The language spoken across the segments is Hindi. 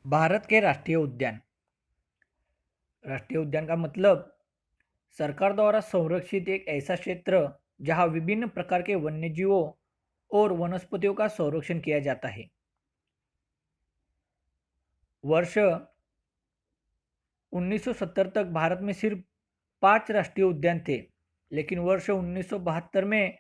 भारत के राष्ट्रीय उद्यान। राष्ट्रीय उद्यान का मतलब सरकार द्वारा संरक्षित एक ऐसा क्षेत्र जहां विभिन्न प्रकार के वन्यजीवों और वनस्पतियों का संरक्षण किया जाता है। वर्ष 1970 तक भारत में सिर्फ 5 राष्ट्रीय उद्यान थे, लेकिन वर्ष 1972 में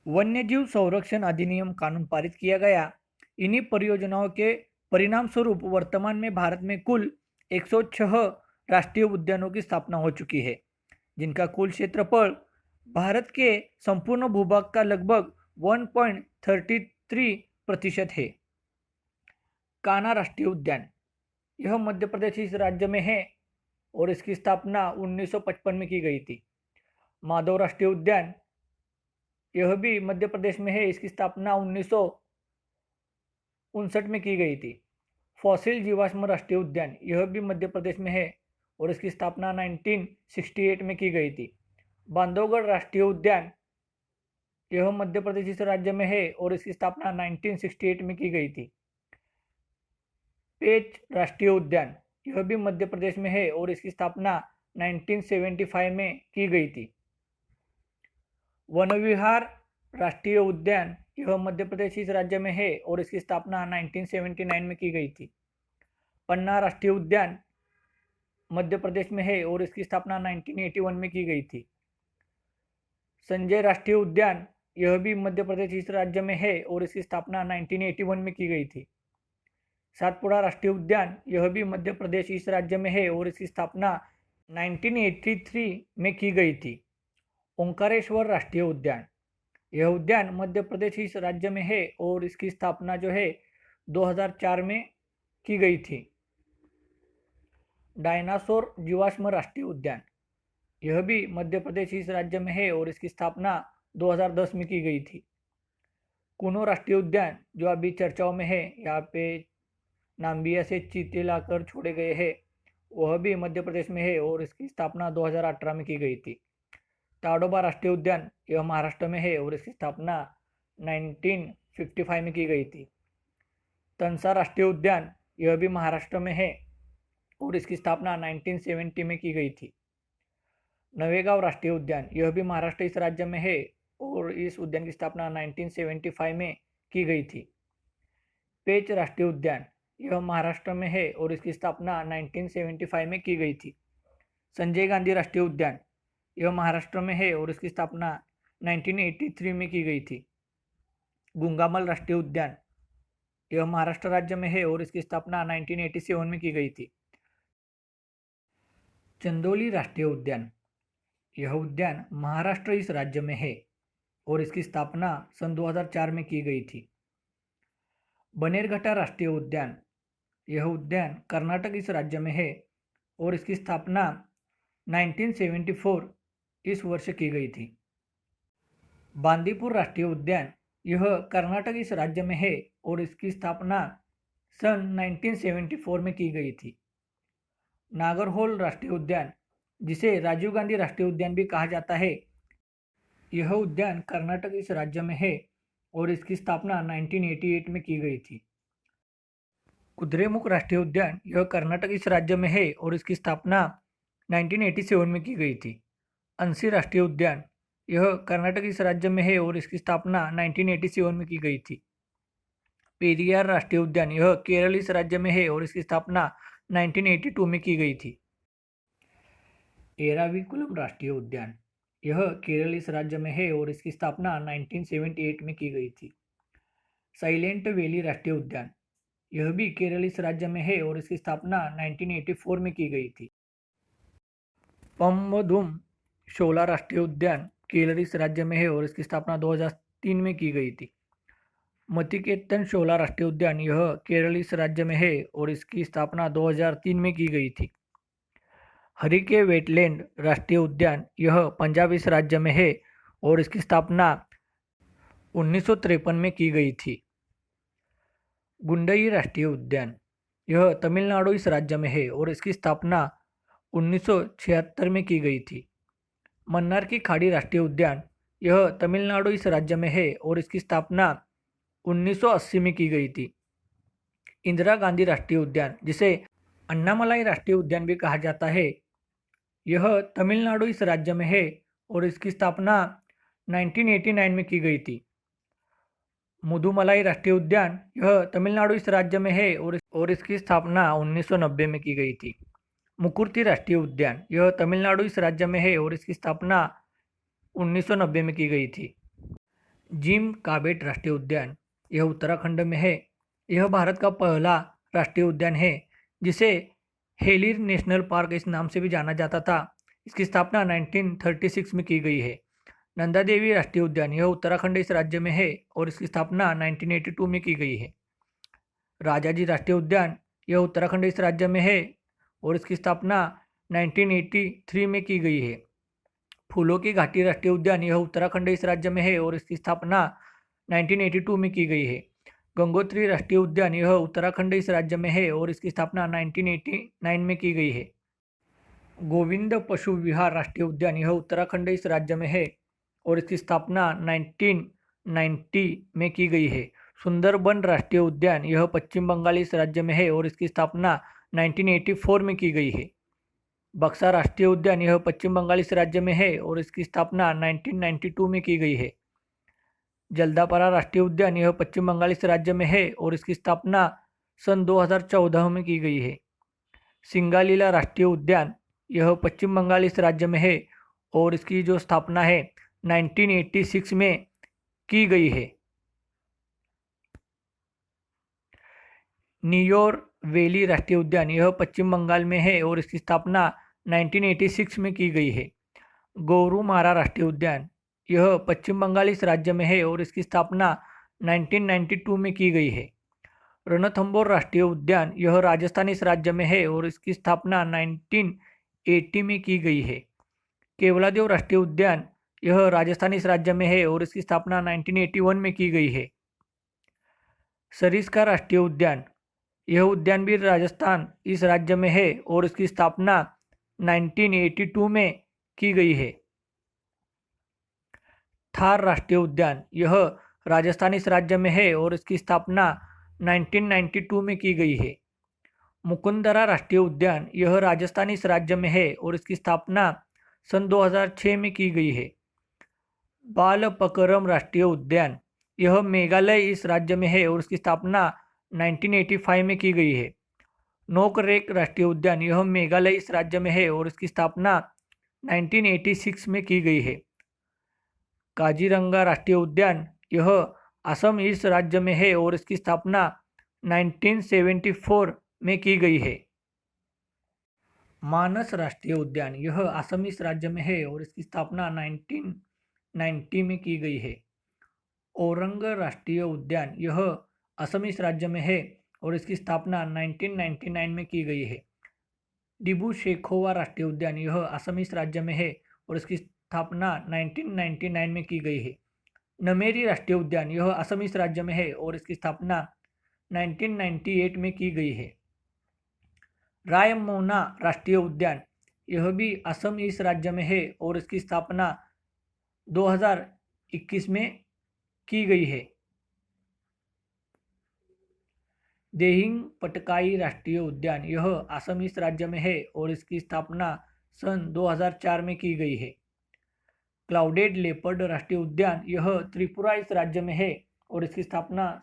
वन्यजीव संरक्षण अधिनियम कानून पारित किया गया। इन्हीं परियोजनाओं के परिणाम स्वरूप वर्तमान में भारत में कुल 106 राष्ट्रीय उद्यानों की स्थापना हो चुकी है, जिनका कुल क्षेत्रफल भारत के संपूर्ण भूभाग का लगभग 1.33% है। कान्हा राष्ट्रीय उद्यान, यह मध्य प्रदेश इस राज्य में है और इसकी स्थापना 1955 में की गई थी। माधव राष्ट्रीय उद्यान, यह भी मध्य प्रदेश में है, इसकी स्थापना 1959 में की गई थी। फॉसिल जीवाश्म राष्ट्रीय उद्यान, यह भी मध्य प्रदेश में है और इसकी स्थापना 1968 में की गई थी। बांधवगढ़ राष्ट्रीय उद्यान, यह मध्य प्रदेश इस राज्य में है और इसकी स्थापना 1968 में की गई थी। पेंच राष्ट्रीय उद्यान, यह भी मध्य प्रदेश में है और इसकी स्थापना 1975 में की गई थी। वन विहार राष्ट्रीय उद्यान, यह मध्य प्रदेश इस राज्य में है और इसकी स्थापना 1979 में की गई थी। पन्ना राष्ट्रीय उद्यान मध्य प्रदेश में है और इसकी स्थापना 1981 में की गई थी। संजय राष्ट्रीय उद्यान, यह भी मध्य प्रदेश इस राज्य में है और इसकी स्थापना 1981 में की गई थी। सातपुड़ा राष्ट्रीय उद्यान, यह भी मध्य प्रदेश इस राज्य में है और इसकी स्थापना 1983 में की गई थी। ओंकारेश्वर राष्ट्रीय उद्यान, यह उद्यान मध्य प्रदेश इस राज्य में है और इसकी स्थापना जो है 2004 में की गई थी। डायनासोर जीवाश्म राष्ट्रीय उद्यान, यह भी मध्य प्रदेश इस राज्य में है और इसकी स्थापना 2010 में की गई थी। कुनो राष्ट्रीय उद्यान, जो अभी चर्चाओं में है, यहाँ पे नाम्बिया से चीते लाकर छोड़े गए हैं, वह भी मध्य प्रदेश में है और इसकी स्थापना 2018 में की गई थी। ताडोबा राष्ट्रीय उद्यान, यह महाराष्ट्र में है और इसकी स्थापना 1955 में की गई थी। तंसा राष्ट्रीय उद्यान, यह भी महाराष्ट्र में है और इसकी स्थापना 1970 में की गई थी। नवेगांव राष्ट्रीय उद्यान, यह भी महाराष्ट्र इस राज्य में है और इस उद्यान की स्थापना 1975 में की गई थी। पेंच राष्ट्रीय उद्यान, यह महाराष्ट्र में है और इसकी स्थापना 1975 में की गई थी। संजय गांधी राष्ट्रीय उद्यान, यह महाराष्ट्र में है और इसकी स्थापना 1983 में की गई थी। गुंगामल राष्ट्रीय उद्यान, यह महाराष्ट्र राज्य में है और इसकी स्थापना 1987 में की गई थी। चंदौली राष्ट्रीय उद्यान, यह उद्यान महाराष्ट्र इस राज्य में है और इसकी स्थापना सन 2004 में की गई थी। बनेरघट्टा राष्ट्रीय उद्यान, यह उद्यान कर्नाटक इस राज्य में है और इसकी स्थापना 1974 इस वर्ष की गई थी। बांदीपुर राष्ट्रीय उद्यान, यह कर्नाटक इस राज्य में है और इसकी स्थापना सन 1974 में की गई थी। नागरहोल राष्ट्रीय उद्यान, जिसे राजीव गांधी राष्ट्रीय उद्यान भी कहा जाता है, यह उद्यान कर्नाटक इस राज्य में है और इसकी स्थापना 1988 में की गई थी। कुद्रेमुख राष्ट्रीय उद्यान, यह कर्नाटक इस राज्य में है और इसकी स्थापना 1987 में की गई थी। अंसी राष्ट्रीय उद्यान, यह कर्नाटक इस राज्य में है और इसकी स्थापना 1987 में की गई थी। पेरियार राष्ट्रीय उद्यान, यह केरल इस राज्य में है और इसकी स्थापना 1982 में की गई थी। एराविकुलम राष्ट्रीय उद्यान, यह केरल इस राज्य में है और इसकी स्थापना 1978 में की गई थी। साइलेंट वैली राष्ट्रीय उद्यान, यह भी केरल इस राज्य में है और इसकी स्थापना 1984 में की गई थी। पम्बदुम शोला राष्ट्रीय उद्यान केरल इस राज्य में है और इसकी स्थापना 2003 में की गई थी। मतिकेतन शोला राष्ट्रीय उद्यान, यह केरल इस राज्य में है और इसकी स्थापना 2003 में की गई थी। हरिके वेटलैंड राष्ट्रीय उद्यान, यह पंजाब इस राज्य में है और इसकी स्थापना 1953 में की गई थी। गुंडई राष्ट्रीय उद्यान, यह तमिलनाडु इस राज्य में है और इसकी स्थापना 1976 में की गई थी। मन्नार की खाड़ी राष्ट्रीय उद्यान, यह तमिलनाडु इस राज्य में है और इसकी स्थापना 1980 में की गई थी। इंदिरा गांधी राष्ट्रीय उद्यान, जिसे अन्नामलाई राष्ट्रीय उद्यान भी कहा जाता है, यह तमिलनाडु इस राज्य में है और इसकी स्थापना 1989 में की गई थी। मुदुमलाई राष्ट्रीय उद्यान, यह तमिलनाडु इस राज्य में है और इसकी स्थापना 1990 में की गई थी। मुकुर्ती राष्ट्रीय उद्यान, यह तमिलनाडु इस राज्य में है और इसकी स्थापना 1990 में की गई थी। जिम कॉर्बेट राष्ट्रीय उद्यान, यह उत्तराखंड में है। यह भारत का पहला राष्ट्रीय उद्यान है जिसे हेलिर नेशनल पार्क इस नाम से भी जाना जाता था। इसकी स्थापना 1936 में की गई है। नंदा देवी राष्ट्रीय उद्यान, यह उत्तराखंड इस राज्य में है और इसकी स्थापना 1982 में की गई है। राजाजी राष्ट्रीय उद्यान, यह उत्तराखंड इस राज्य में है और इसकी स्थापना 1983 में की गई है। फूलों की घाटी राष्ट्रीय उद्यान, यह उत्तराखंड इस राज्य में है और इसकी स्थापना 1982 में की गई है। गंगोत्री राष्ट्रीय उद्यान, यह उत्तराखंड इस राज्य में है और इसकी स्थापना 1989 में की गई है। गोविंद पशु विहार राष्ट्रीय उद्यान, यह उत्तराखंड इस राज्य में है और इसकी स्थापना 1990 में की गई है। सुंदरबन राष्ट्रीय उद्यान, यह पश्चिम बंगाल इस राज्य में है और इसकी स्थापना 1984 में की गई है। बक्सा राष्ट्रीय उद्यान, यह पश्चिम बंगाल इस राज्य में है और इसकी स्थापना 1992 में की गई है। जल्दापारा राष्ट्रीय उद्यान, यह पश्चिम बंगाल इस राज्य में है और इसकी स्थापना सन 2014 में की गई है। सिंगालीला राष्ट्रीय उद्यान, यह पश्चिम बंगाल इस राज्य में है और इसकी जो स्थापना है 1986 में की गई है। न्यूयॉर वैली राष्ट्रीय उद्यान, यह पश्चिम बंगाल में है और इसकी स्थापना 1986 में की गई है। गोरुमारा राष्ट्रीय उद्यान, यह पश्चिम बंगाल इस राज्य में है और इसकी स्थापना 1992 में की गई है। रणथंबोर राष्ट्रीय उद्यान, यह राजस्थान इस राज्य में है और इसकी स्थापना 1980 में की गई है। केवलादेव राष्ट्रीय उद्यान, यह राजस्थान इस राज्य में है और इसकी स्थापना 1981 में की गई है। सरिस्का राष्ट्रीय उद्यान, यह उद्यान भी राजस्थान इस राज्य में है और इसकी स्थापना 1982 में की गई है। थार राष्ट्रीय उद्यान, यह राजस्थान इस राज्य में है और इसकी स्थापना 1992 में की गई है। मुकुंदरा राष्ट्रीय उद्यान, यह राजस्थान इस राज्य में है और इसकी स्थापना सन 2006 में की गई है। बालपकरम राष्ट्रीय उद्यान, यह मेघालय इस राज्य में है और इसकी स्थापना 1985 में की गई है। नोकरेक राष्ट्रीय उद्यान, यह मेघालय इस राज्य में है और इसकी स्थापना 1986 में की गई है। काजीरंगा राष्ट्रीय उद्यान, यह असम इस राज्य में है और इसकी स्थापना 1974 में की गई है। मानस राष्ट्रीय उद्यान, यह असम इस राज्य में है और इसकी स्थापना 1990 में की गई है। औरंग राष्ट्रीय उद्यान, यह असम इस राज्य में है और इसकी स्थापना 1999 में की गई है। डिब्रू सैखोवा राष्ट्रीय उद्यान, यह असम इस राज्य में है और इसकी स्थापना 1999 में की गई है। नमेरी राष्ट्रीय उद्यान, यह असम इस राज्य में है और इसकी स्थापना 1998 में की गई है। रायमोना राष्ट्रीय उद्यान, यह भी असम इस राज्य में है और इसकी स्थापना 2021 में की गई है। देहिंग पटकाई राष्ट्रीय उद्यान, यह असम इस राज्य में है और इसकी स्थापना सन 2004 में की गई है। क्लाउडेड लेपर्ड राष्ट्रीय उद्यान, यह त्रिपुरा इस राज्य में है और इसकी स्थापना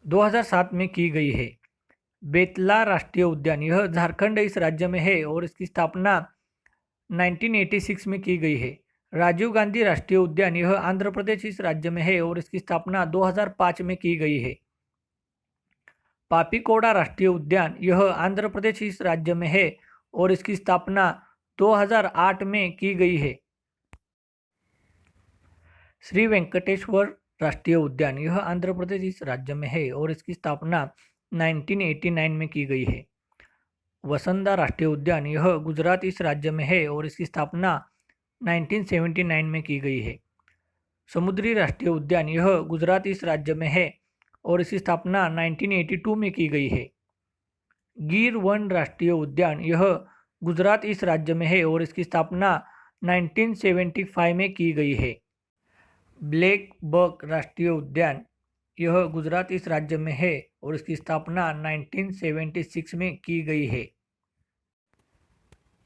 2007 में की गई है। बेतला राष्ट्रीय उद्यान, यह झारखंड इस राज्य में है और इसकी स्थापना 1986 में की गई है। राजीव गांधी राष्ट्रीय उद्यान, यह आंध्र प्रदेश इस राज्य में है और इसकी स्थापना 2005 में की गई है। पापीकोड़ा राष्ट्रीय उद्यान, यह आंध्र प्रदेश इस राज्य में है और इसकी स्थापना 2008 में की गई है। श्री वेंकटेश्वर राष्ट्रीय उद्यान, यह आंध्र प्रदेश इस राज्य में है और इसकी स्थापना 1989 में की गई है। वसंदा राष्ट्रीय उद्यान, यह गुजरात इस राज्य में है और इसकी स्थापना 1979 में की गई है। समुद्री राष्ट्रीय उद्यान, यह गुजरात इस राज्य में है और इसकी स्थापना 1982 में की गई है। गिर वन राष्ट्रीय उद्यान, यह गुजरात इस राज्य में है और इसकी स्थापना 1975 में की गई है। ब्लैक बक राष्ट्रीय उद्यान, यह गुजरात इस राज्य में है और इसकी स्थापना 1976 में की गई है।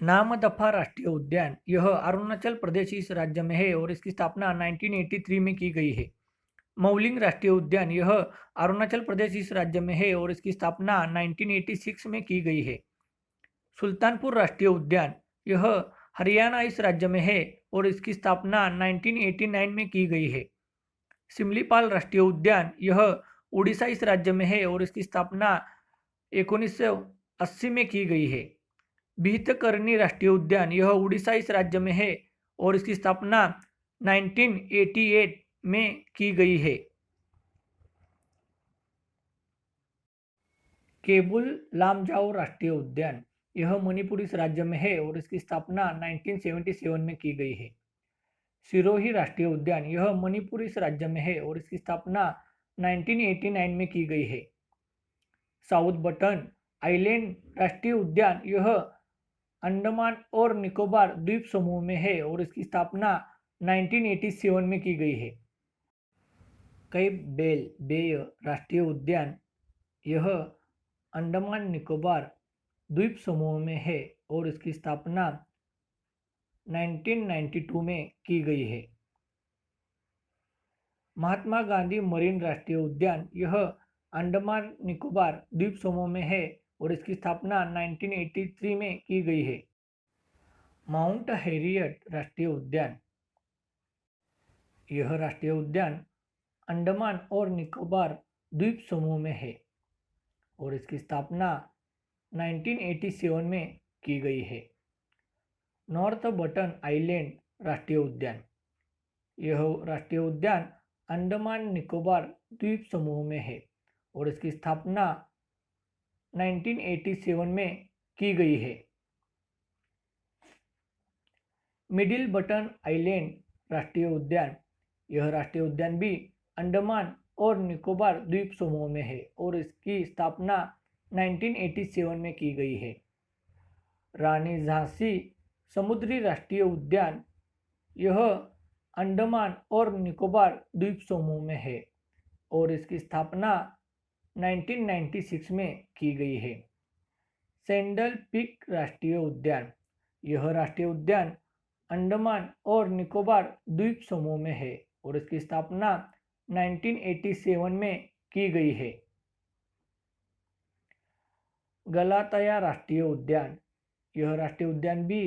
नामदफा राष्ट्रीय उद्यान यह अरुणाचल प्रदेश इस राज्य में है और इसकी स्थापना 1983 में की गई है। मौलिंग राष्ट्रीय उद्यान यह अरुणाचल प्रदेश इस राज्य में है और इसकी स्थापना 1986 में की गई है। सुल्तानपुर राष्ट्रीय उद्यान यह हरियाणा इस राज्य में है और इसकी स्थापना 1989 में की गई है। सिमलीपाल राष्ट्रीय उद्यान यह उड़ीसा इस राज्य में है और इसकी स्थापना 1980 में की गई है। भितकरनी राष्ट्रीय उद्यान यह उड़ीसा इस राज्य में है और इसकी स्थापना 1988 में की गई है। केबुल लामजाओ राष्ट्रीय उद्यान यह मणिपुर इस राज्य में है और इसकी स्थापना 1977 में की गई है। सिरोही राष्ट्रीय उद्यान यह मणिपुर इस राज्य में है और इसकी स्थापना 1989 में की गई है। साउथ बटन आइलैंड राष्ट्रीय उद्यान यह अंडमान और निकोबार द्वीप समूह में है और इसकी स्थापना 1987 में की गई है। कैप बेय राष्ट्रीय उद्यान यह अंडमान निकोबार द्वीप समूह में है और इसकी स्थापना 1992 में की गई है। महात्मा गांधी मरीन राष्ट्रीय उद्यान यह अंडमान निकोबार द्वीप समूह में है और इसकी स्थापना 1983 में की गई है। माउंट हैरियट राष्ट्रीय उद्यान यह राष्ट्रीय उद्यान अंडमान और निकोबार द्वीप समूह में है और इसकी स्थापना 1987 में की गई है। नॉर्थ बटन आइलैंड राष्ट्रीय उद्यान यह राष्ट्रीय उद्यान अंडमान निकोबार द्वीप समूह में है और इसकी स्थापना 1987 में की गई है। मिडिल बटन आइलैंड राष्ट्रीय उद्यान यह राष्ट्रीय उद्यान भी अंडमान और निकोबार द्वीप समूह में है और इसकी स्थापना 1987 में की गई है। रानी झांसी समुद्री राष्ट्रीय उद्यान यह अंडमान और निकोबार द्वीप समूह में है और इसकी स्थापना 1996 में की गई है। सैंडल पीक राष्ट्रीय उद्यान यह राष्ट्रीय उद्यान अंडमान और निकोबार द्वीप समूह में है और इसकी स्थापना 1987 में की गई है। गलाताया राष्ट्रीय उद्यान यह राष्ट्रीय उद्यान भी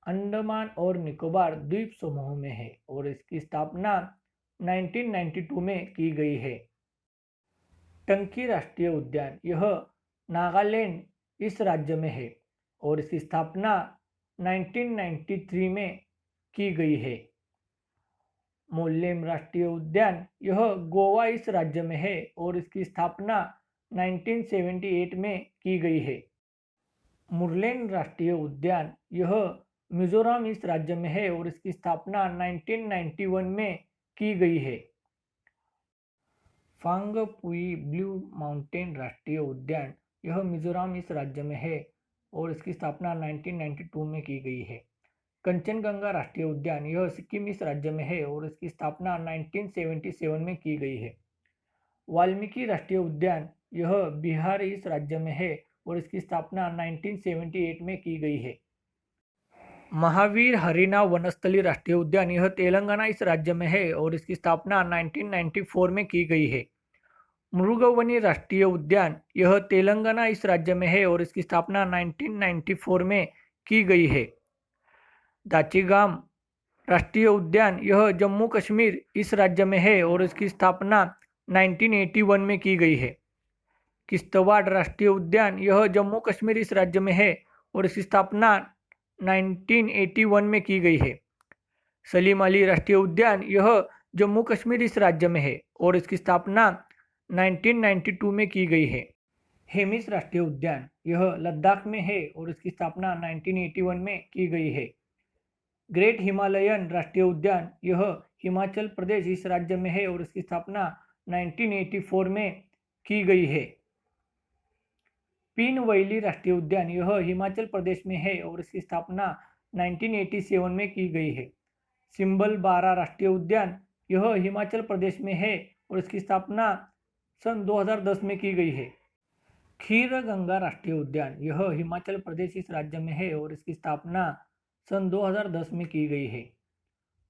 अंडमान और निकोबार द्वीप समूह में है और इसकी स्थापना 1992 में की गई है। टंकी राष्ट्रीय उद्यान यह नागालैंड इस राज्य में है और इसकी स्थापना 1993 में की गई है। मोल्लेम राष्ट्रीय उद्यान यह गोवा इस राज्य में है और इसकी स्थापना 1978 में की गई है। मुरलेन राष्ट्रीय उद्यान यह मिजोरम इस राज्य में है और इसकी स्थापना 1991 में की गई है। फांगपुई ब्लू माउंटेन राष्ट्रीय उद्यान यह मिजोरम इस राज्य में है और इसकी स्थापना 1992 में की गई है। कंचनजंगा राष्ट्रीय उद्यान यह सिक्किम इस राज्य में है और इसकी स्थापना 1977 में की गई है। वाल्मीकि राष्ट्रीय उद्यान यह बिहार इस राज्य में है और इसकी स्थापना 1978 में की गई है। महावीर हरिना वनस्थली राष्ट्रीय उद्यान यह तेलंगाना इस राज्य में है और इसकी स्थापना 1994 में की गई है। मृगवनी राष्ट्रीय उद्यान यह तेलंगाना इस राज्य में है और इसकी स्थापना 1994 में की गई है। दाचिगाम राष्ट्रीय उद्यान यह जम्मू कश्मीर इस राज्य में है और इसकी स्थापना 1981 में की गई है। किश्तवाड़ राष्ट्रीय उद्यान यह जम्मू कश्मीर इस राज्य में है और इसकी स्थापना 1981 में की गई है। सलीम अली राष्ट्रीय उद्यान यह जम्मू कश्मीर इस राज्य में है और इसकी स्थापना 1992 में की गई है। हेमिस राष्ट्रीय उद्यान यह लद्दाख में है और इसकी स्थापना 1981 में की गई है। ग्रेट हिमालयन राष्ट्रीय उद्यान यह हिमाचल प्रदेश इस राज्य में है और इसकी स्थापना 1984 में की गई है। पीन वैली राष्ट्रीय उद्यान यह हिमाचल प्रदेश में है और इसकी स्थापना 1987 में की गई है। सिंबल बारा राष्ट्रीय उद्यान यह हिमाचल प्रदेश में है और इसकी स्थापना सन 2010 में की गई है। खीरगंगा राष्ट्रीय उद्यान यह हिमाचल प्रदेश इस राज्य में है और इसकी स्थापना सन 2010 में की गई है।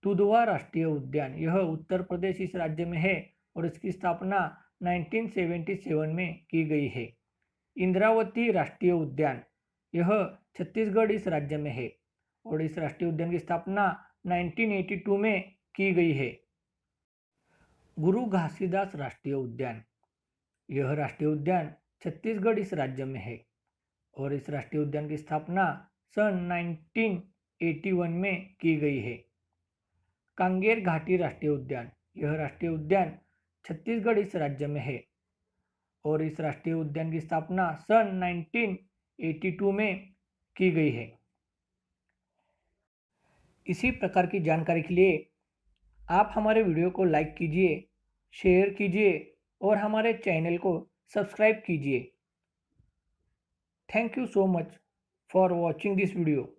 दुधवा राष्ट्रीय उद्यान यह उत्तर प्रदेश इस राज्य में है और इसकी स्थापना 1977 में की गई है। इंद्रावती राष्ट्रीय उद्यान यह छत्तीसगढ़ इस राज्य में है और इस राष्ट्रीय उद्यान की स्थापना 1982 में की गई है। गुरु घासीदास राष्ट्रीय उद्यान यह राष्ट्रीय उद्यान छत्तीसगढ़ इस राज्य में है और इस राष्ट्रीय उद्यान की स्थापना सन 1981 में की गई है। कांगेर घाटी राष्ट्रीय उद्यान यह राष्ट्रीय उद्यान छत्तीसगढ़ इस राज्य में है और इस राष्ट्रीय उद्यान की स्थापना सन 1982 में की गई है। इसी प्रकार की जानकारी के लिए आप हमारे वीडियो को लाइक कीजिए, शेयर कीजिए और हमारे चैनल को सब्सक्राइब कीजिए। Thank you so much for watching this video.